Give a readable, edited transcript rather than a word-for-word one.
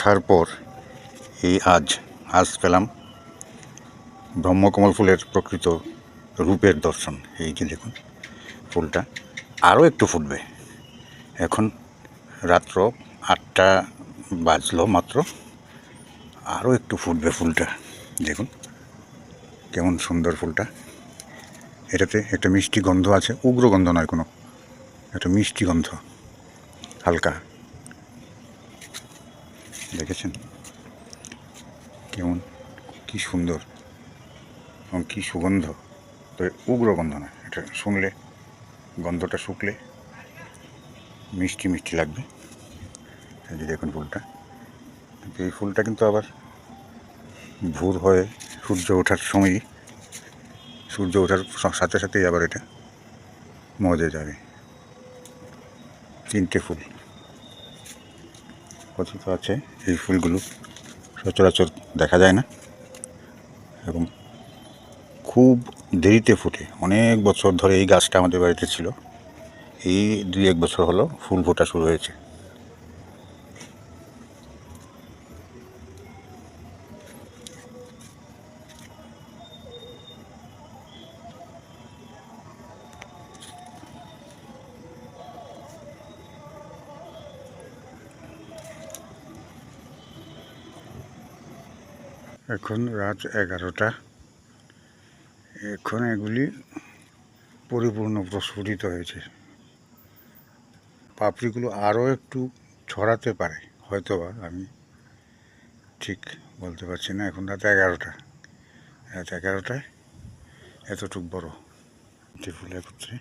অপেক্ষার পর এই আজ পেলাম ব্রহ্মকমল ফুলের প্রকৃত রূপের দর্শন। এই যে দেখুন ফুলটা আরও একটু ফুটবে। এখন রাত্র 8টা বাজলো মাত্র, আরও একটু ফুটবে ফুলটা। দেখুন কেমন সুন্দর ফুলটা। এটাতে একটা মিষ্টি গন্ধ আছে, উগ্র গন্ধ নয় কোনো, একটা মিষ্টি গন্ধ হালকা। দেখেছেন কেমন, কি সুন্দর এবং কী সুগন্ধ। তবে উগ্র গন্ধ না, এটা শুনলে গন্ধটা শুকলে মিষ্টি মিষ্টি লাগবে। এই যে দেখুন ফুলটা, কিন্তু এই ফুলটা কিন্তু আবার ভোর হয়ে সূর্য ওঠার সময়ই, সূর্য ওঠার সাথে সাথেই আবার এটা মজে যাবে। 3টে ফুল কথিত আছে, এই ফুলগুলো সচরাচর দেখা যায় না এবং খুব দেরিতে ফোটে। অনেক বছর ধরে এই গাছটা আমাদের বাড়িতে ছিল, এই 2-1 বছর হলো ফুল ফোটা শুরু হয়েছে। এখন রাত 11টা। এখন এগুলি পরিপূর্ণ প্রস্ফুটিত হয়েছে। পাপড়িগুলো আরও একটু ছড়াতে পারে হয়তোবা, আমি ঠিক বলতে পারছি না। এখন রাত 11টা, রাত 11টায় এতটুক বড় ফুল একত্রে